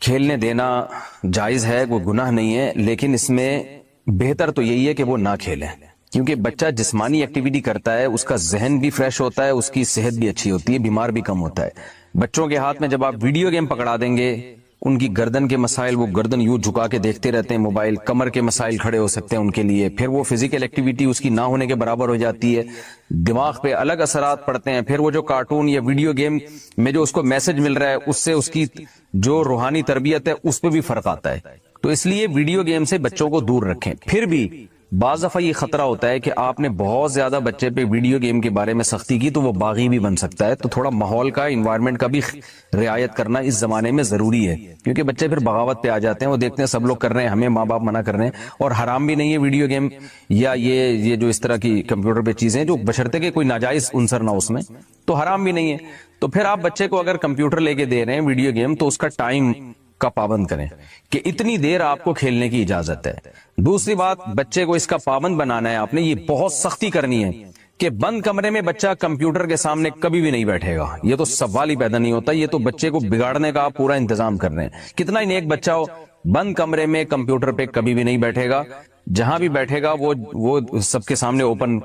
کھیلنے دینا جائز ہے، وہ گناہ نہیں ہے، لیکن اس میں بہتر تو یہی ہے کہ وہ نہ کھیلیں، کیونکہ بچہ جسمانی ایکٹیویٹی کرتا ہے، اس کا ذہن بھی فریش ہوتا ہے، اس کی صحت بھی اچھی ہوتی ہے، بیمار بھی کم ہوتا ہے۔ بچوں کے ہاتھ میں جب آپ ویڈیو گیم پکڑا دیں گے، ان کی گردن کے مسائل، وہ گردن یوں جھکا کے دیکھتے رہتے ہیں موبائل، کمر کے مسائل کھڑے ہو سکتے ہیں ان کے لیے، پھر وہ فزیکل ایکٹیویٹی اس کی نہ ہونے کے برابر ہو جاتی ہے، دماغ پہ الگ اثرات پڑتے ہیں، پھر وہ جو کارٹون یا ویڈیو گیم میں جو اس کو میسج مل رہا ہے، اس سے اس کی جو روحانی تربیت ہے اس پہ بھی فرق آتا ہے۔ تو اس لیے ویڈیو گیم سے بچوں کو دور رکھیں۔ پھر بھی بعض دفعہ یہ خطرہ ہوتا ہے کہ آپ نے بہت زیادہ بچے پہ ویڈیو گیم کے بارے میں سختی کی تو وہ باغی بھی بن سکتا ہے، تو تھوڑا ماحول کا، انوائرمنٹ کا بھی رعایت کرنا اس زمانے میں ضروری ہے، کیونکہ بچے پھر بغاوت پہ آ جاتے ہیں، وہ دیکھتے ہیں سب لوگ کر رہے ہیں، ہمیں ماں باپ منع کر رہے ہیں، اور حرام بھی نہیں ہے ویڈیو گیم یا یہ جو اس طرح کی کمپیوٹر پہ چیزیں جو بشرطے کہ کوئی ناجائز عنصر نہ اس میں، تو حرام بھی نہیں ہے۔ تو پھر آپ بچے کو اگر کمپیوٹر لے کے دے رہے ہیں ویڈیو گیم، تو اس کا ٹائم کا پابند کریں کہ اتنی دیر آپ کو کھیلنے کی اجازت ہے۔ دوسری بات، بچے کو اس کا پابند بنانا ہے آپ نے، یہ بہت سختی کرنی ہے کہ بند کمرے میں بچہ کمپیوٹر کے سامنے کبھی بھی نہیں بیٹھے گا، یہ تو سوال ہی پیدا نہیں ہوتا، یہ تو بچے کو بگاڑنے کا آپ پورا انتظام کر رہے ہیں۔ کتنا ہی نیک بچہ ہو، بند کمرے میں کمپیوٹر پہ کبھی بھی نہیں بیٹھے گا، جہاں بھی بیٹھے گا وہ سب کے سامنے اوپن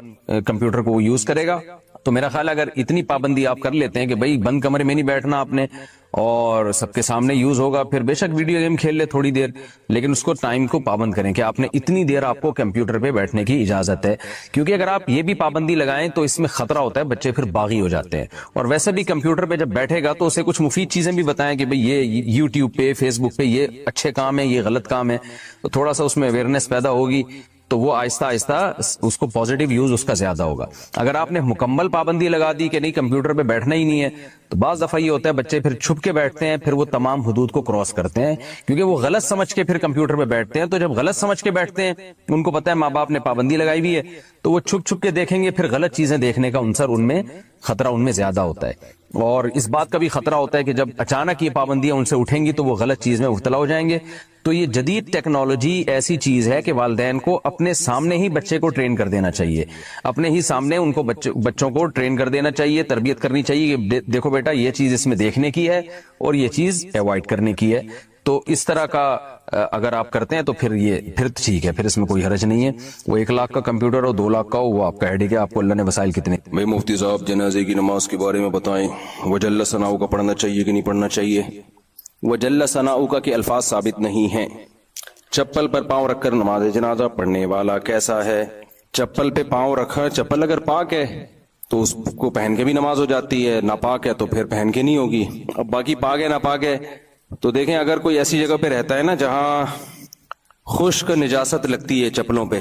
کمپیوٹر کو یوز کرے گا۔ تو میرا خیال ہے اگر اتنی پابندی آپ کر لیتے ہیں کہ بھئی بند کمرے میں نہیں بیٹھنا آپ نے اور سب کے سامنے یوز ہوگا، پھر بے شک ویڈیو گیم کھیل لے تھوڑی دیر، لیکن اس کو ٹائم کو پابند کریں کہ آپ نے اتنی دیر آپ کو کمپیوٹر پہ بیٹھنے کی اجازت ہے، کیونکہ اگر آپ یہ بھی پابندی لگائیں تو اس میں خطرہ ہوتا ہے، بچے پھر باغی ہو جاتے ہیں۔ اور ویسے بھی کمپیوٹر پہ جب بیٹھے گا تو اسے کچھ مفید چیزیں بھی بتائیں کہ بھئی یہ یوٹیوب پہ، فیس بک پہ یہ اچھے کام ہے، یہ غلط کام ہے، تو تھوڑا سا اس میں اویئرنیس پیدا ہوگی، تو وہ آہستہ آہستہ اس کو پازیٹیو یوز اس کا زیادہ ہوگا۔ اگر آپ نے مکمل پابندی لگا دی کہ نہیں کمپیوٹر پہ بیٹھنا ہی نہیں ہے، تو بعض دفعہ یہ ہوتا ہے بچے پھر چھپ کے بیٹھتے ہیں، پھر وہ تمام حدود کو کراس کرتے ہیں، کیونکہ وہ غلط سمجھ کے پھر کمپیوٹر پہ بیٹھتے ہیں۔ تو جب غلط سمجھ کے بیٹھتے ہیں، ان کو پتہ ہے ماں باپ نے پابندی لگائی ہوئی ہے، تو وہ چھپ چھپ کے دیکھیں گے، پھر غلط چیزیں دیکھنے کا عنصر ان میں، خطرہ ان میں زیادہ ہوتا ہے۔ اور اس بات کا بھی خطرہ ہوتا ہے کہ جب اچانک یہ پابندیاں ان سے اٹھیں گی تو وہ غلط چیز میں مبتلا ہو جائیں گے۔ تو یہ جدید ٹیکنالوجی ایسی چیز ہے کہ والدین کو اپنے سامنے ہی بچے کو ٹرین کر دینا چاہیے، اپنے ہی سامنے ان کو بچوں کو ٹرین کر دینا چاہیے، تربیت کرنی چاہیے کہ دیکھو بیٹا یہ چیز اس میں دیکھنے کی ہے اور یہ چیز ایوائڈ کرنے کی ہے۔ تو اس طرح کا اگر آپ کرتے ہیں تو پھر ٹھیک ہے، پھر اس میں کوئی حرج نہیں ہے۔ وہ 1 لاکھ کا کمپیوٹر ہو 2 لاکھ کا ہو، وہ آپ کا ہیڈک ہے، آپ کو اللہ نے وسائل کتنے۔ بھائی مفتی صاحب جنازے کی نماز کے بارے میں بتائیں، وجل ثناؤ کا پڑھنا چاہیے کہ نہیں پڑھنا چاہیے؟ وجل ثناؤ کا کے الفاظ ثابت نہیں ہیں۔ چپل پر پاؤں رکھ کر نماز جنازہ پڑھنے والا کیسا ہے؟ چپل پہ پاؤں رکھا، چپل اگر پاک ہے تو اس کو پہن کے بھی نماز ہو جاتی ہے، ناپاک ہے تو پھر پہن کے نہیں ہوگی۔ اب باقی پاک ہے ناپاک ہے تو دیکھیں، اگر کوئی ایسی جگہ پہ رہتا ہے نا جہاں خشک نجاست لگتی ہے چپلوں پہ،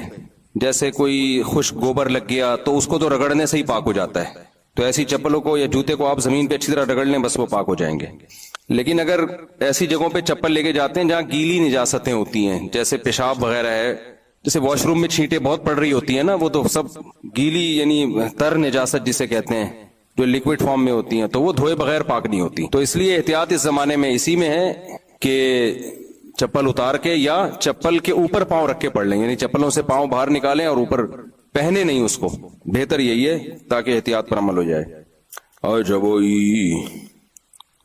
جیسے کوئی خشک گوبر لگ گیا تو اس کو تو رگڑنے سے ہی پاک ہو جاتا ہے، تو ایسی چپلوں کو یا جوتے کو آپ زمین پہ اچھی طرح رگڑ لیں، بس وہ پاک ہو جائیں گے۔ لیکن اگر ایسی جگہوں پہ چپل لے کے جاتے ہیں جہاں گیلی نجاستیں ہوتی ہیں، جیسے پیشاب وغیرہ ہے، جیسے واش روم میں چھینٹیں بہت پڑ رہی ہوتی ہیں نا، وہ تو سب گیلی یعنی تر نجاست جسے کہتے ہیں، جو لیکوڈ فارم میں ہوتی ہیں، تو وہ دھوئے بغیر پاک نہیں ہوتی۔ تو اس لیے احتیاط اس زمانے میں اسی میں ہے کہ چپل اتار کے یا چپل کے اوپر پاؤں رکھ کے پڑھ لیں، یعنی چپلوں سے پاؤں باہر نکالیں اور اوپر پہنے نہیں اس کو، بہتر یہی ہے تاکہ احتیاط پر عمل ہو جائے۔ اور جب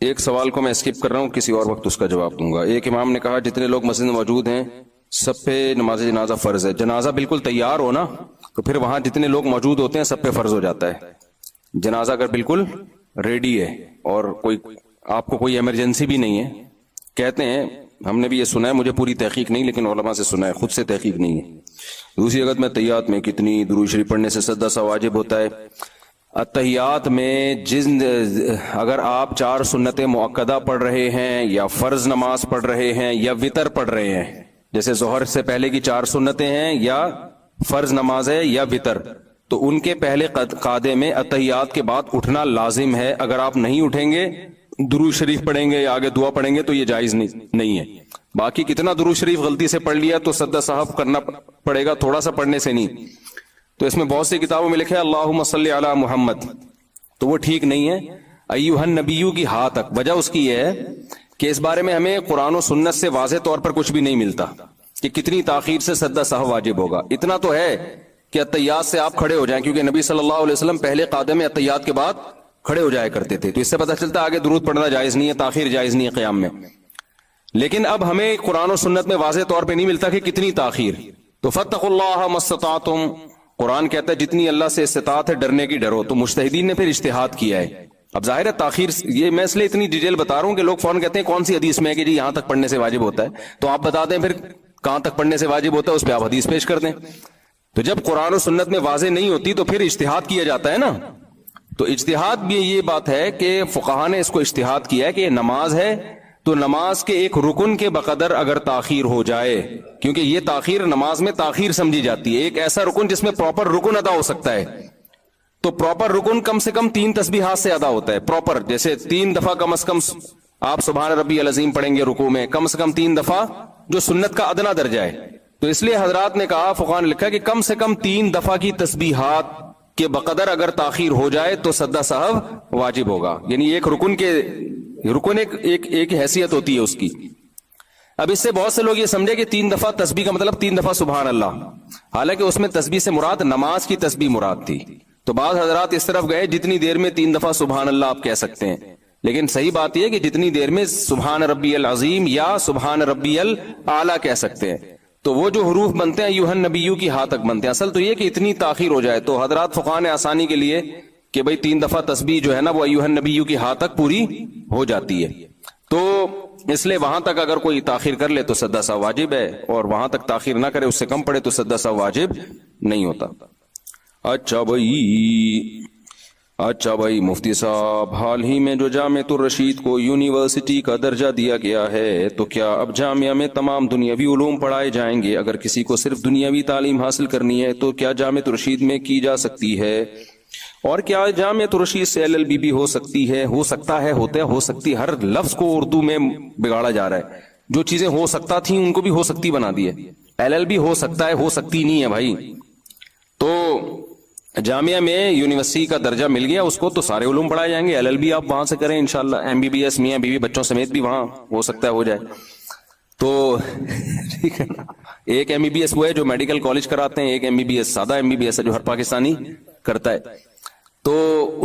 ایک سوال کو میں اسکپ کر رہا ہوں، کسی اور وقت اس کا جواب دوں گا۔ ایک امام نے کہا جتنے لوگ مسجد میں موجود ہیں سب پہ نماز جنازہ فرض ہے۔ جنازہ بالکل تیار ہو نا تو پھر وہاں جتنے لوگ موجود ہوتے ہیں سب پہ فرض ہو جاتا ہے۔ جنازہ اگر بالکل ریڈی ہے اور کوئی آپ کو کوئی ایمرجنسی بھی نہیں ہے، کہتے ہیں، ہم نے بھی یہ سنا ہے، مجھے پوری تحقیق نہیں لیکن علماء سے سنا ہے، خود سے تحقیق نہیں ہے۔ دوسری جگہ میں تحیات میں کتنی درود شریف پڑھنے سے سجدہ سا واجب ہوتا ہے؟ اتحیات میں اگر آپ 4 سنت مؤکدہ پڑھ رہے ہیں یا فرض نماز پڑھ رہے ہیں یا وتر پڑھ رہے ہیں، جیسے ظہر سے پہلے کی 4 سنتیں ہیں یا فرض نماز ہے یا وتر، تو ان کے پہلے قعدے میں اتحیات کے بعد اٹھنا لازم ہے۔ اگر آپ نہیں اٹھیں گے، درود شریف پڑھیں گے یا آگے دعا پڑھیں گے تو یہ جائز نہیں ہے۔ باقی کتنا درود شریف غلطی سے پڑھ لیا تو سجدہ صاحب کرنا پڑے گا، تھوڑا سا پڑھنے سے نہیں۔ تو اس میں بہت سی کتابوں میں لکھا ہے اللہم صلی علی محمد، تو وہ ٹھیک نہیں ہے۔ ایھا النبیو کی ہاں تک، وجہ اس کی یہ ہے کہ اس بارے میں ہمیں قرآن و سنت سے واضح طور پر کچھ بھی نہیں ملتا کہ کتنی تاخیر سے سجدہ صاحب واجب ہوگا۔ اتنا تو ہے کہ اتحیات سے آپ کھڑے ہو جائیں، کیونکہ نبی صلی اللہ علیہ وسلم پہلے قعدے میں اتحیات کے بعد کھڑے ہو جایا کرتے تھے، تو اس سے پتہ چلتا ہے آگے درود پڑھنا جائز نہیں ہے، تاخیر جائز نہیں ہے قیام میں۔ لیکن اب ہمیں قرآن و سنت میں واضح طور پہ نہیں ملتا کہ کتنی تاخیر. تو فاتقوا اللہ ما استطعتم، قرآن کہتا ہے جتنی اللہ سے استطاعت ہے ڈرنے کی ڈرو. تو مجتہدین نے پھر اجتہاد کیا ہے. اب ظاہر ہے تاخیر، یہ میں اس لیے اتنی ڈیٹیل بتا رہا ہوں کہ لوگ فوراً کہتے ہیں کون سی حدیث میں ہے کہ جی یہاں تک پڑھنے سے واجب ہوتا ہے. تو آپ بتا دیں پھر کہاں تک پڑھنے سے واجب ہوتا ہے، اس پہ آپ حدیث پیش کر دیں. تو جب قرآن و سنت میں واضح نہیں ہوتی تو پھر اجتہاد کیا جاتا ہے نا. تو اجتہاد بھی یہ بات ہے کہ فقہا نے اس کو اجتہاد کیا ہے کہ یہ نماز ہے تو نماز کے ایک رکن کے بقدر اگر تاخیر ہو جائے، کیونکہ یہ تاخیر نماز میں تاخیر سمجھی جاتی ہے، ایک ایسا رکن جس میں پراپر رکن ادا ہو سکتا ہے. تو پراپر رکن کم سے کم 3 تسبیحات سے ادا ہوتا ہے پراپر. جیسے 3 دفعہ کم از کم آپ سبحان ربی العظیم پڑھیں گے رکوع میں، کم سے کم 3 دفعہ، جو سنت کا ادنا درجہ ہے. تو اس لیے حضرات نے کہا، فقہا نے لکھا کہ کم سے کم 3 دفعہ کی تسبیحات کے بقدر اگر تاخیر ہو جائے تو سجدہ سہو واجب ہوگا. یعنی ایک رکن ایک حیثیت ہوتی ہے اس کی. اب اس سے بہت سے لوگ یہ سمجھے کہ 3 دفعہ تسبیح کا مطلب 3 دفعہ سبحان اللہ، حالانکہ اس میں تسبیح سے مراد نماز کی تسبیح مراد تھی. تو بعض حضرات اس طرف گئے جتنی دیر میں 3 دفعہ سبحان اللہ آپ کہہ سکتے ہیں، لیکن صحیح بات یہ ہے کہ جتنی دیر میں سبحان ربی العظیم یا سبحان ربی الاعلی کہہ سکتے ہیں. تو وہ جو حروف بنتے ہیں ایھا النبیو کی ہاں تک بنتے ہیں. اصل تو یہ کہ اتنی تاخیر ہو جائے. تو حضرات فقہا نے آسانی کے لیے کہ بھئی 3 دفعہ تسبیح جو ہے نا وہ ایھا النبیو کی ہاں تک پوری ہو جاتی ہے. تو اس لیے وہاں تک اگر کوئی تاخیر کر لے تو سجدہ سہو واجب ہے، اور وہاں تک تاخیر نہ کرے، اس سے کم پڑے تو سجدہ سہو واجب نہیں ہوتا. اچھا بھائی مفتی صاحب، حال ہی میں جو جامعۃ الرشید کو یونیورسٹی کا درجہ دیا گیا ہے، تو کیا اب جامعہ میں تمام دنیاوی علوم پڑھائے جائیں گے؟ اگر کسی کو صرف دنیاوی تعلیم حاصل کرنی ہے تو کیا جامعۃ الرشید میں کی جا سکتی ہے؟ اور کیا جامعۃ الرشید سے LLB بھی ہو سکتی ہے؟ ہو سکتا ہے، ہو سکتی، ہر لفظ کو اردو میں بگاڑا جا رہا ہے. جو چیزیں ہو سکتا تھیں ان کو بھی ہو سکتی بنا دی ہے. LLB ہو سکتا ہے، ہو سکتی نہیں ہے بھائی. تو جامعہ میں یونیورسٹی کا درجہ مل گیا اس کو تو سارے علوم پڑھائے جائیں گے. LLB آپ وہاں سے کریں انشاءاللہ. MBBS میاں بیوی بچوں سمیت بھی وہاں ہو سکتا ہے ہو جائے. تو ٹھیک ہے نا. ایک MBBS وہ ہے جو میڈیکل کالج کراتے ہیں، ایک MBBS سادہ MBBS ہے جو ہر پاکستانی کرتا ہے. تو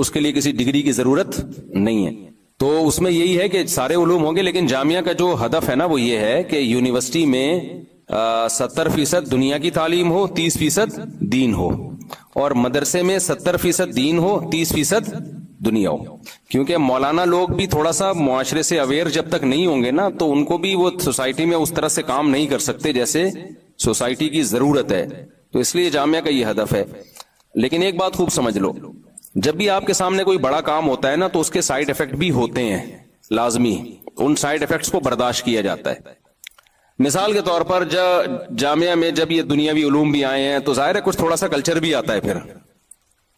اس کے لیے کسی ڈگری کی ضرورت نہیں ہے. تو اس میں یہی ہے کہ سارے علوم ہوں گے، لیکن جامعہ کا جو ہدف ہے نا وہ یہ ہے کہ یونیورسٹی میں 70% دنیا کی تعلیم ہو، 30% دین ہو، اور مدرسے میں 70% دین ہو، 30% دنیا ہو. کیونکہ مولانا لوگ بھی تھوڑا سا معاشرے سے اویئر جب تک نہیں ہوں گے نا تو ان کو بھی وہ سوسائٹی میں اس طرح سے کام نہیں کر سکتے جیسے سوسائٹی کی ضرورت ہے. تو اس لیے جامعہ کا یہ ہدف ہے. لیکن ایک بات خوب سمجھ لو، جب بھی آپ کے سامنے کوئی بڑا کام ہوتا ہے نا تو اس کے سائیڈ ایفیکٹ بھی ہوتے ہیں لازمی. ان سائیڈ ایفیکٹس کو برداشت کیا جاتا ہے. مثال کے طور پر جامعہ میں جب یہ دنیاوی علوم بھی آئے ہیں تو ظاہر ہے کچھ تھوڑا سا کلچر بھی آتا ہے.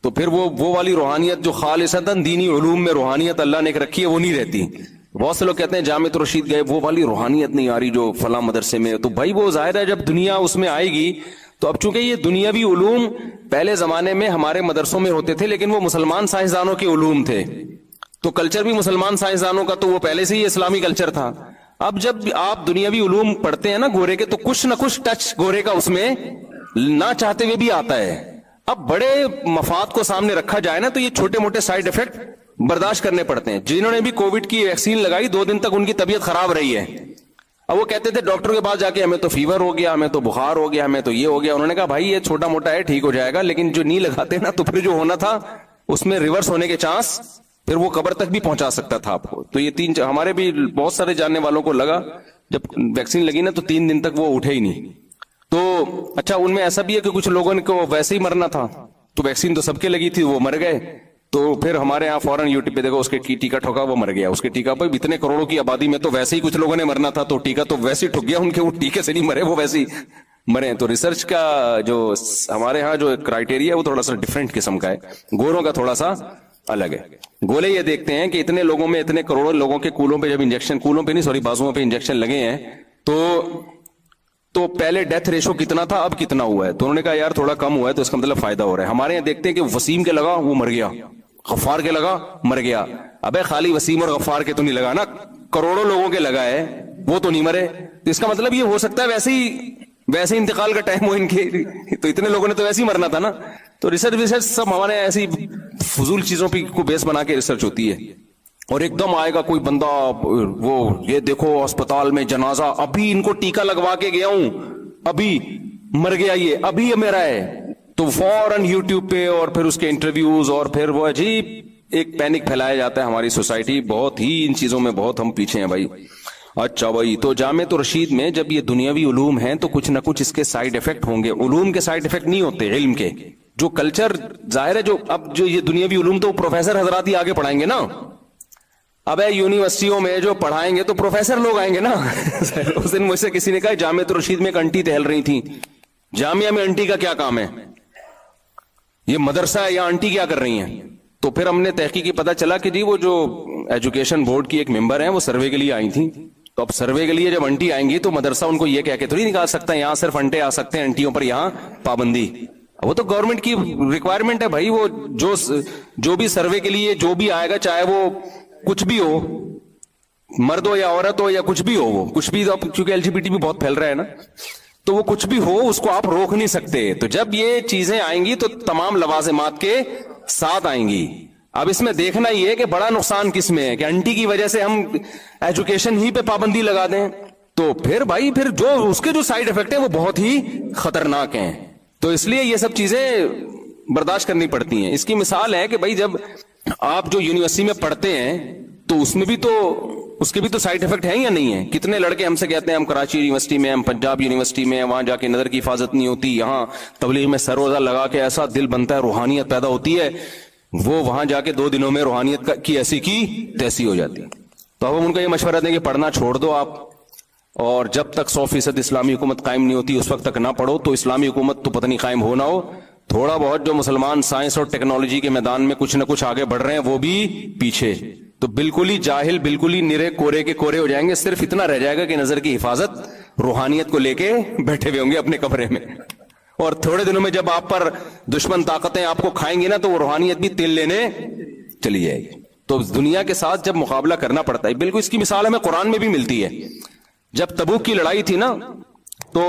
تو پھر وہ والی روحانیت جو خالصتاً دینی علوم میں روحانیت اللہ نے رکھی ہے وہ نہیں رہتی. بہت سے لوگ کہتے ہیں جامعۃ الرشید گئے وہ والی روحانیت نہیں آ رہی جو فلاں مدرسے میں. تو بھائی وہ ظاہر ہے جب دنیا اس میں آئے گی تو اب چونکہ یہ دنیاوی علوم پہلے زمانے میں ہمارے مدرسوں میں ہوتے تھے لیکن وہ مسلمان سائنسدانوں کے علوم تھے، تو کلچر بھی مسلمان سائنسدانوں کا تو وہ پہلے سے ہی اسلامی کلچر تھا. اب جب آپ دنیاوی علوم پڑھتے ہیں نا گورے کے تو کچھ نہ کچھ ٹچ گورے کا اس میں نہ چاہتے ہوئے بھی آتا ہے. اب بڑے مفاد کو سامنے رکھا جائے نا تو یہ چھوٹے موٹے سائیڈ ایفیکٹ برداشت کرنے پڑتے ہیں. جنہوں نے بھی کووڈ کی ویکسین لگائی 2 دن تک ان کی طبیعت خراب رہی ہے. اب وہ کہتے تھے ڈاکٹر کے پاس جا کے ہمیں تو فیور ہو گیا، ہمیں تو بخار ہو گیا، ہمیں تو یہ ہو گیا. انہوں نے کہا بھائی یہ چھوٹا موٹا ہے ٹھیک ہو جائے گا، لیکن جو نہیں لگاتے نا تو پھر جو ہونا تھا اس میں ریورس ہونے کے چانس، پھر وہ قبر تک بھی پہنچا سکتا تھا آپ کو. تو یہ ہمارے بھی بہت سارے جاننے والوں کو لگا جب ویکسین لگی نا تو 3 دن تک وہ اٹھے ہی نہیں. تو اچھا ان میں ایسا بھی ہے کہ کچھ لوگوں کو ویسے ہی مرنا تھا تو ویکسین تو سب کے لگی تھی وہ مر گئے. تو پھر ہمارے ہاں فوراً یوٹیوب پہ دیکھو اس کے ٹیکا ٹھوکا وہ مر گیا. اس کے ٹیکا پہ اتنے کروڑوں کی آبادی میں تو ویسے ہی کچھ لوگوں نے مرنا تھا تو ٹیکا تو ویسے ہی ٹھک گیا ان کے، وہ ٹیکے سے نہیں مرے وہ ویسے ہی مرے. تو ریسرچ کا جو ہمارے ہاں جو کرائٹیریا ہے وہ تھوڑا سا ڈفرینٹ قسم کا ہے، گوروں کا تھوڑا سا الگ ہے. گولے یہ دیکھتے ہیں کہ اتنے لوگوں میں اتنے کروڑوں لوگوں کے کولوں پہ جب انجیکشن، کولوں پہ نہیں سوری بازوؤں پہ انجیکشن لگے ہیں تو پہلے ڈیتھ ریشو کتنا تھا اب کتنا ہوا ہے. تو انہوں نے کہا یار تھوڑا کم ہوا ہے تو اس کا مطلب فائدہ ہو رہا ہے. ہمارے یہاں دیکھتے ہیں کہ وسیم کے لگا وہ مر گیا، غفار کے لگا مر گیا. ابے خالی وسیم اور غفار کے تو نہیں لگا نا، کروڑوں لوگوں کے لگا ہے وہ تو نہیں مرے. تو اس کا مطلب یہ ہو سکتا ہے ویسے انتقال کا ٹائم ہو ان کے، تو اتنے لوگوں نے تو ویسے ہی مرنا تھا نا. تو ریسرچ سب ہمارے ایسی فضول چیزوں پہ کو بیس بنا کے ریسرچ ہوتی ہے. اور ایک دم آئے گا کوئی بندہ, وہ یہ دیکھو اسپتال میں جنازہ, ابھی ان کو ٹیکا لگوا کے گیا ہوں, ابھی مر گیا یہ, ابھی یہ میرا ہے, تو فوراً یوٹیوب پہ اور پھر اس کے انٹرویوز, اور پھر وہ عجیب ایک پینک پھیلایا جاتا ہے. ہماری سوسائٹی بہت ہی ان چیزوں میں بہت ہم پیچھے ہیں بھائی. اچھا بھائی, تو جامعۃ الرشید میں جب یہ دنیاوی علوم ہیں تو کچھ نہ کچھ اس کے سائیڈ افیکٹ ہوں گے. علوم کے سائیڈ افیکٹ نہیں ہوتے علم کے, جو کلچر ظاہر ہے, جو اب جو یہ دنیاوی علوم تو پروفیسر حضرات ہی آگے پڑھائیں گے نا. اب یونیورسٹیوں میں جو پڑھائیں گے تو پروفیسر لوگ آئیں گے نا. اس دن مجھ سے کسی نے کہا جامعۃ الرشید میں ایک انٹی ٹہل رہی تھی, جامعہ میں انٹی کا کیا کام ہے, یہ مدرسہ ہے یا انٹی کیا کر رہی ہیں؟ تو پھر ہم نے تحقیقی پتہ چلا کہ جی وہ جو ایجوکیشن بورڈ کی ایک ممبر ہیں وہ سروے کے لیے آئی تھیں. تو اب سروے کے لیے جب انٹی آئیں گی تو مدرسہ ان کو یہ کہہ کے تھوڑی نکال سکتا ہے یہاں صرف انٹے آ سکتے ہیں, انٹیوں پر یہاں پابندی. وہ تو گورنمنٹ کی ریکوائرمنٹ ہے بھائی. وہ جو بھی سروے کے لیے جو بھی آئے گا, چاہے وہ کچھ بھی ہو, مرد ہو یا عورت ہو یا کچھ بھی ہو, وہ کچھ بھی, کیونکہ LGBT بھی بہت پھیل رہا ہے نا, تو وہ کچھ بھی ہو اس کو آپ روک نہیں سکتے. تو جب یہ چیزیں آئیں گی تو تمام لوازمات کے ساتھ آئیں گی. اب اس میں دیکھنا یہ ہے کہ بڑا نقصان کس میں ہے, کہ انٹی کی وجہ سے ہم ایجوکیشن ہی پہ پابندی لگا دیں, تو پھر بھائی پھر جو اس کے جو سائیڈ افیکٹ ہیں وہ بہت ہی خطرناک ہیں. تو اس لیے یہ سب چیزیں برداشت کرنی پڑتی ہیں. اس کی مثال ہے کہ بھائی جب آپ جو یونیورسٹی میں پڑھتے ہیں تو اس میں بھی تو اس کے بھی تو سائیڈ افیکٹ ہیں یا نہیں ہیں. کتنے لڑکے ہم سے کہتے ہیں ہم کراچی یونیورسٹی میں, ہم پنجاب یونیورسٹی میں, وہاں جا کے نظر کی حفاظت نہیں ہوتی, یہاں تبلیغ میں سر روزہ لگا کے ایسا دل بنتا ہے, روحانیت پیدا ہوتی ہے, وہ وہاں جا کے 2 دنوں میں روحانیت کی ایسی کی تیسی ہو جاتی ہے. تو اب ہم ان کو یہ مشورہ دیں کہ پڑھنا چھوڑ دو آپ, اور جب تک 100% اسلامی حکومت قائم نہیں ہوتی اس وقت تک نہ پڑھو. تو اسلامی حکومت تو پتہ نہیں قائم ہو نہ ہو, تھوڑا بہت جو مسلمان سائنس اور ٹیکنالوجی کے میدان میں کچھ نہ کچھ آگے بڑھ رہے ہیں وہ بھی پیچھے. تو بالکل ہی جاہل, بالکل ہی نرے کورے کے کورے ہو جائیں گے. صرف اتنا رہ جائے گا کہ نظر کی حفاظت روحانیت کو لے کے بیٹھے ہوئے ہوں گے اپنے کمرے میں, اور تھوڑے دنوں میں جب آپ پر دشمن طاقتیں آپ کو کھائیں گی نا تو وہ روحانیت بھی تیل لینے چلی جائے گی. تو دنیا کے ساتھ جب مقابلہ کرنا پڑتا ہے, بالکل اس کی مثال ہمیں قرآن میں بھی ملتی ہے. جب تبوک کی لڑائی تھی نا تو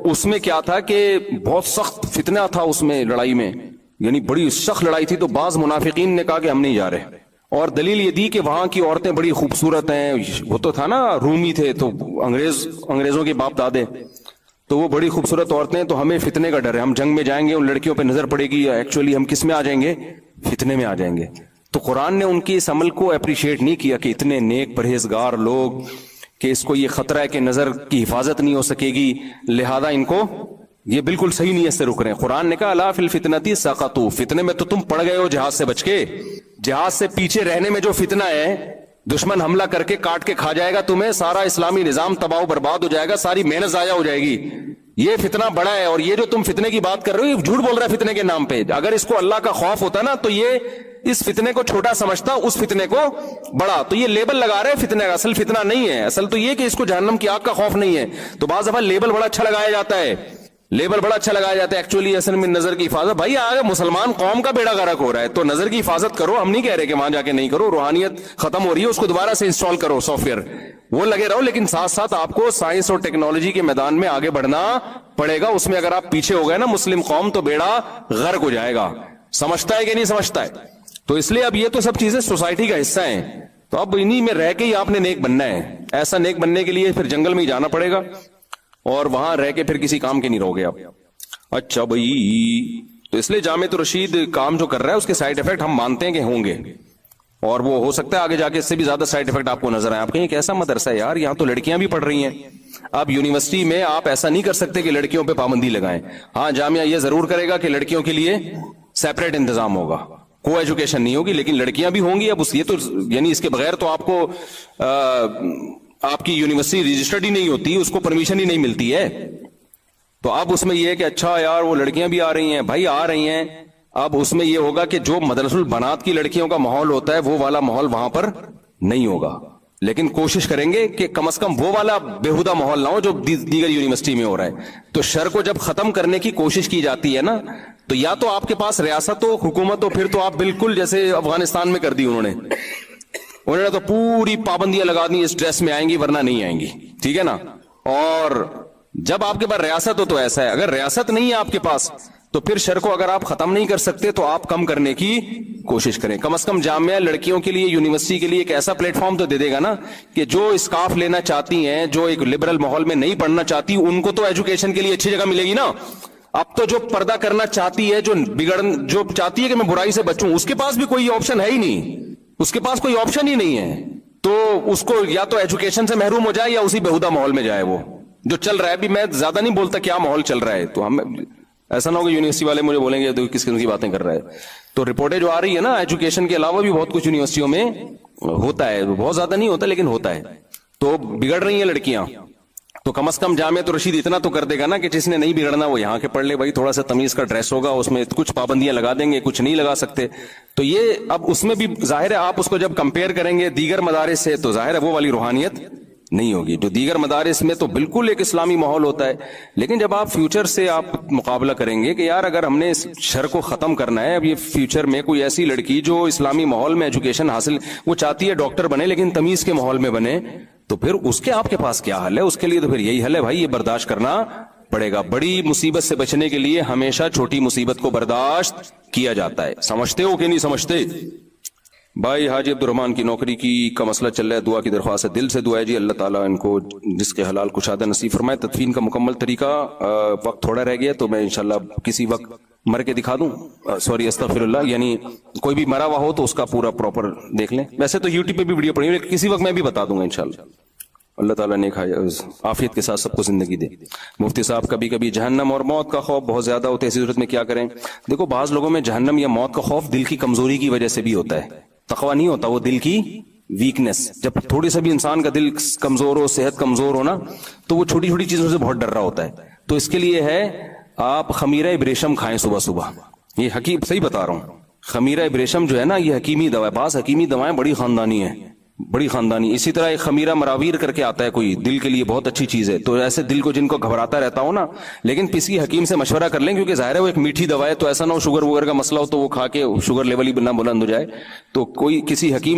اس میں کیا تھا کہ بہت سخت فتنہ تھا اس میں, لڑائی میں, یعنی بڑی سخت لڑائی تھی. تو بعض منافقین نے کہا کہ ہم نہیں جا رہے, اور دلیل یہ دی کہ وہاں کی عورتیں بڑی خوبصورت ہیں. وہ تو تھا نا رومی تھے, تو انگریزوں کے باپ دادے, تو وہ بڑی خوبصورت عورتیں, تو ہمیں فتنے کا ڈر ہے, ہم جنگ میں جائیں گے ان لڑکیوں پہ نظر پڑے گی, ایکچولی ہم کس میں آ جائیں گے, فتنے میں آ جائیں گے. تو قرآن نے ان کی اس عمل کو اپریشیٹ نہیں کیا کہ اتنے نیک پرہیزگار لوگ, کہ اس کو یہ خطرہ ہے کہ نظر کی حفاظت نہیں ہو سکے گی, لہذا ان کو یہ بالکل صحیح نیت سے رک رہے ہیں. قرآن نے کہا الا فی الفتنۃ سقطوا, فتنے میں تو تم پڑ گئے ہو جہاز سے بچ کے. جہاز سے پیچھے رہنے میں جو فتنہ ہے, دشمن حملہ کر کے کاٹ کے کھا جائے گا تمہیں, سارا اسلامی نظام تباہ و برباد ہو جائے گا, ساری محنت ضائع ہو جائے گی. یہ فتنہ بڑا ہے, اور یہ جو تم فتنے کی بات کر رہے ہو یہ جھوٹ بول رہا ہے فتنے کے نام پہ. اگر اس کو اللہ کا خوف ہوتا نا تو یہ اس فتنے کو چھوٹا سمجھتا, اس فتنے کو بڑا. تو یہ لیبل لگا رہے فتنے کا, اصل فتنہ نہیں ہے. اصل تو یہ کہ اس کو جہنم کی آگ کا خوف نہیں ہے. تو بعض دفعہ لیبل بڑا اچھا لگایا جاتا ہے, لیبل بڑا اچھا لگایا جاتا ہے, ایکچولی اصل میں نظر کی حفاظت. بھائی آگے مسلمان قوم کا بیڑا غرق ہو رہا ہے, تو نظر کی حفاظت کرو. ہم نہیں کہہ رہے کہ وہاں جا کے نہیں کرو, روحانیت ختم ہو رہی ہے, اس کو دوبارہ سے انسٹال کرو سافٹ ویئر, وہ لگے رہو, لیکن ساتھ ساتھ آپ کو سائنس اور ٹیکنالوجی کے میدان میں آگے بڑھنا پڑے گا. اس میں اگر آپ پیچھے ہو گئے نا مسلم قوم, تو بیڑا غرق ہو جائے گا. سمجھتا ہے کہ نہیں سمجھتا ہے؟ تو اس لیے اب یہ تو سب چیزیں سوسائٹی کا حصہ ہیں, تو اب انہی میں رہ کے ہی آپ نے نیک بننا ہے. ایسا نیک بننے کے لیے پھر جنگل میں ہی جانا پڑے گا, اور وہاں رہ کے پھر کسی کام کے نہیں رہو گے آپ. اچھا بھائی, تو اس لیے جامعۃ الرشید کام جو کر رہا ہے اس کے سائیڈ افیکٹ ہم مانتے ہیں کہ ہوں گے, اور وہ ہو سکتا ہے آگے جا کے اس سے بھی زیادہ سائیڈ افیکٹ آپ کو نظر آئے. آپ کہیں کیسا مدرسہ ہے یار, یہاں تو لڑکیاں بھی پڑھ رہی ہیں. اب یونیورسٹی میں آپ ایسا نہیں کر سکتے کہ لڑکیوں پہ پابندی لگائیں. ہاں جامعہ یہ ضرور کرے گا کہ لڑکیوں کے لیے سیپریٹ انتظام ہوگا, کو ایجوکیشن نہیں ہوگی, لیکن لڑکیاں بھی ہوں گی. اب یہ تو یعنی اس کے بغیر تو آپ کو آپ کی یونیورسٹی رجسٹرڈ ہی نہیں ہوتی, اس کو پرمیشن ہی نہیں ملتی ہے. تو اب اس میں یہ ہے کہ اچھا یار وہ لڑکیاں بھی آ رہی ہیں, بھائی آ رہی ہیں. اب اس میں یہ ہوگا کہ جو مدرسہ البنات کی لڑکیوں کا ماحول ہوتا ہے وہ والا ماحول وہاں پر نہیں ہوگا, لیکن کوشش کریں گے کہ کم از کم وہ والا بےہودہ ماحول نہ ہو جو دیگر یونیورسٹی میں ہو رہا ہے. تو شر کو جب ختم کرنے کی کوشش کی جاتی ہے نا, تو یا تو آپ کے پاس ریاست ہو, حکومت ہو, پھر تو آپ بالکل جیسے افغانستان میں کر دی انہوں نے تو پوری پابندیاں لگا دی, اس ڈریس میں آئیں گی ورنہ نہیں آئیں گی, ٹھیک ہے نا. اور جب آپ کے پاس ریاست ہو تو ایسا ہے, اگر ریاست نہیں ہے آپ کے پاس تو پھر شر کو اگر آپ ختم نہیں کر سکتے تو آپ کم کرنے کی کوشش کریں. کم از کم جامعہ لڑکیوں کے لیے, یونیورسٹی کے لیے ایک ایسا پلیٹ فارم تو دے دے گا نا کہ جو اسکارف لینا چاہتی ہیں, جو ایک لبرل ماحول میں نہیں پڑھنا چاہتی, ان کو تو ایجوکیشن کے لیے اچھی جگہ ملے گی نا. اب تو جو پردہ کرنا چاہتی ہے, جو چاہتی ہے کہ میں برائی سے بچوں, اس کے پاس بھی کوئی آپشن ہے ہی نہیں, اس کے پاس کوئی آپشن ہی نہیں ہے. تو اس کو یا تو ایجوکیشن سے محروم ہو جائے یا اسی بےہودہ ماحول میں جائے. وہ جو چل رہا ہے, ابھی میں زیادہ نہیں بولتا کیا ماحول چل رہا ہے, تو ہم ایسا نہ ہو کہ یونیورسٹی والے مجھے بولیں گے تو کس قسم کی باتیں کر رہا ہے. تو رپورٹیں جو آ رہی ہے نا, ایجوکیشن کے علاوہ بھی بہت کچھ یونیورسٹیوں میں ہوتا ہے, بہت زیادہ نہیں ہوتا لیکن ہوتا ہے. تو بگڑ رہی ہیں لڑکیاں, تو کم از کم جامعہ رشید اتنا تو کر دے گا نا کہ جس نے نہیں بگڑنا وہ یہاں کے پڑھ لے. بھائی تھوڑا سا تمیز کا ڈریس ہوگا, اس میں کچھ پابندیاں لگا دیں گے, کچھ نہیں لگا سکتے. تو یہ اب اس میں بھی ظاہر ہے آپ اس کو جب کمپیئر کریں گے دیگر مدارس سے تو ظاہر ہے وہ والی روحانیت نہیں ہوگی. جو دیگر مدارس میں تو بالکل ایک اسلامی ماحول ہوتا ہے, لیکن جب آپ فیوچر سے آپ مقابلہ کریں گے کہ یار اگر ہم نے اس شر کو ختم کرنا ہے, اب یہ فیوچر میں کوئی ایسی لڑکی جو اسلامی ماحول میں ایجوکیشن حاصل, وہ چاہتی ہے ڈاکٹر بنے لیکن تمیز کے ماحول میں بنے, تو پھر اس کے آپ کے پاس کیا حل ہے؟ اس کے لیے تو پھر یہی حل ہے بھائی, یہ برداشت کرنا پڑے گا. بڑی مصیبت سے بچنے کے لیے ہمیشہ چھوٹی مصیبت کو برداشت کیا جاتا ہے. سمجھتے ہو کہ نہیں سمجھتے؟ بھائی حاجی عبدالرحمان کی نوکری کا مسئلہ چل رہا ہے, دعا کی درخواست ہے, دل سے دعا ہے جی, اللہ تعالیٰ ان کو جس کے حلال کشادہ نصیب فرمائے. تدفین کا مکمل طریقہ, وقت تھوڑا رہ گیا تو میں انشاءاللہ کسی وقت مر کے دکھا دوں, سوری استغفر اللہ, یعنی کوئی بھی مرا ہوا ہو تو اس کا پورا پراپر دیکھ لیں. ویسے تو یوٹیوب پہ بھی ویڈیو پڑی ہوئی, کسی وقت میں بھی بتا دوں گا انشاءاللہ. اللہ تعالیٰ نے عافیت کے ساتھ سب کو زندگی دے. مفتی صاحب, کبھی کبھی جہنم اور موت کا خوف بہت زیادہ ہوتا ہے, اسی صورت میں کیا کریں؟ دیکھو بعض لوگوں میں جہنم یا موت کا خوف دل کی کمزوری کی وجہ سے بھی ہوتا ہے, تقویٰ نہیں ہوتا, وہ دل کی ویکنس. جب تھوڑی سا بھی انسان کا دل کمزور ہو, صحت کمزور ہو نا, تو وہ چھوٹی چھوٹی چیزوں سے بہت ڈر رہا ہوتا ہے. تو اس کے لیے ہے آپ خمیرہ ابریشم کھائیں صبح صبح. یہ حکیم صحیح بتا رہا ہوں, خمیرہ ابریشم جو ہے نا یہ حکیمی دوا ہے. بعض حکیمی دوائیں بڑی خاندانی ہیں, بڑی خاندانی. اسی طرح ایک خمیرہ مراویر کر کے آتا ہے کوئی, دل کے لیے بہت اچھی چیز ہے. تو ایسے دل کو جن کو گھبراتا رہتا ہو نا, لیکن کسی حکیم سے مشورہ کر لیں, کیونکہ ظاہر ہے وہ ایک میٹھی دوا ہے, تو ایسا نہ ہو شوگر وگر کا مسئلہ ہو تو وہ کھا کے شوگر لیول ہی نہ بلند ہو جائے. تو کوئی کسی حکیم